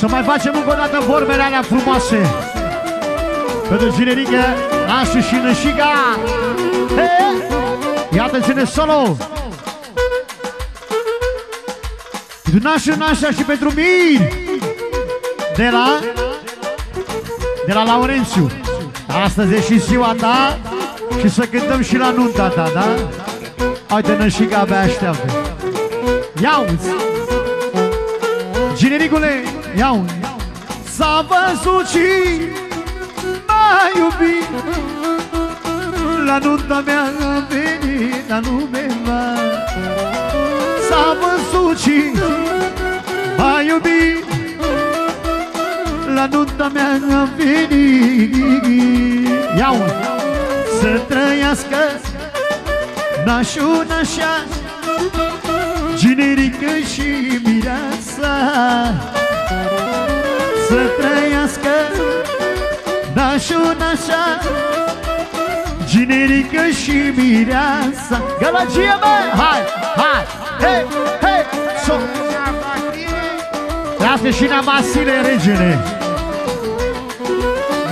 Să mai facem încă o dată vorbele alea frumoase pentru generică, Nașu și Nășica. Iată-ți-ne solo pentru Nașu, Nașa și pentru Mir de la Laurențiu. Astăzi e și ziua ta și să cântăm și la nunta ta, da? Uite, Nășica abia așteaptă. Ia-uți! Genericule, ia-uți! S-a văzut și m-a iubit, la nunta mea a venit, la lume mea. S-a văzut și m-a iubit, la nunta mea a venit. Ia-uți! Să trăiască Nașu, Nașa, generică și mireasa. Să trăiască Nașu, Nașa, generică și mireasa. Gălăgie, bă! Hai, hai, hei, hei, so! Lasă și Nea Vasile, regele.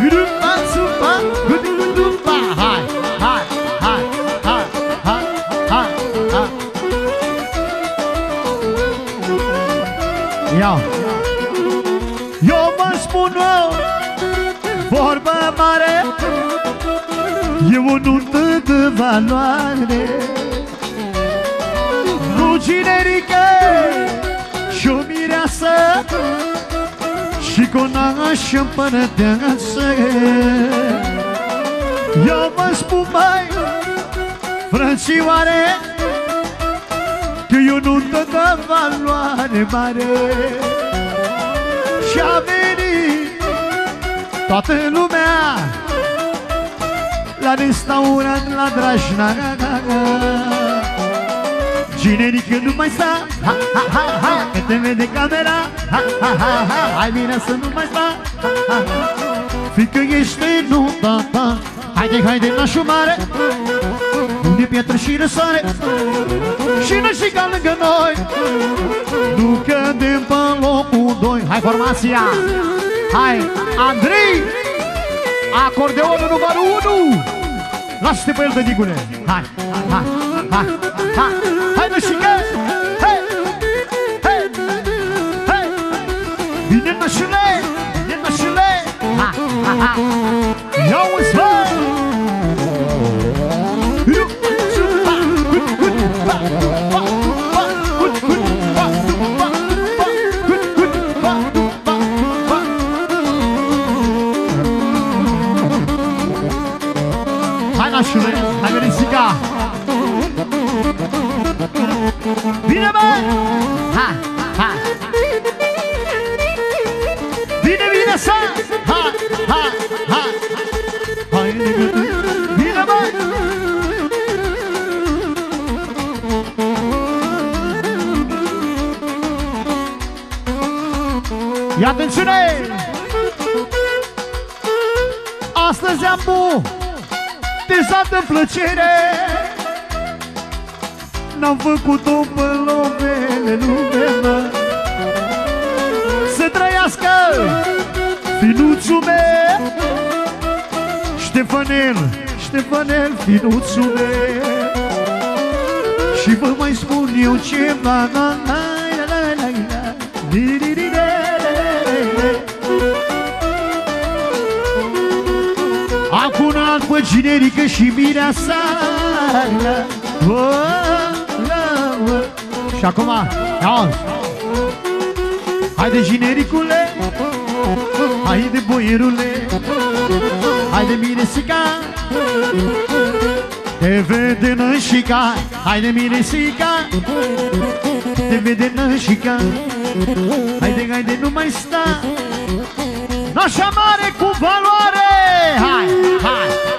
Grupa, supa, grupa, hai, hai, hai, hai, hai, hai, hai. Ia. Eu vă spun o vorbă mare, e o nuntă de valoare. Nu generică și o mireasă și cu nașă împărăteasă. Eu vă spun, mai frățioare, că e o nuntă de valoare mare. Și-a venit toată lumea la restaurant la Drașna. Generică nu mai sta, ha, ha, ha, ha, că te vede camera, ha, ha, ha, ha, hai bine să nu mai sta, ha, ha, ha. Fiindcă ești nunta ta, haide, haide, Nașu mare, unde piatră și răsare, și Nășica lângă noi, nu cădem pe locul 2. Hai formația, hai, Andrei, acordeonul numărul 1. Lasă-te pe el, tăticule. Hai, hai, hai, hai, hai, Nășică, hei, hei, hei. Vine Nășule, vine Nășule, ha, ha, ha. Ia-uzi, bă! Hai, Nașule, hai, Verisica! Vine, bă! Ha, ha! Vine, vine, să! Ha, ha, ha! Hai, vine, bă! Ia atențiune! Astăzi am botezat în plăcere, n-am făcut-o pe lovele lumea. Să trăiască finuțul meu, Ștefanel, Ștefanel, finuțul meu. Și vă mai spun eu ceva, acum un alt pe generică și mireasa. Și acum, auzi, haide genericule, haide boierule, haide Miresica, te vede Nășica, haide Miresica, te vede Nășica, haide, haide, nu mai sta, Nașa mare cu valoare, hai, hai.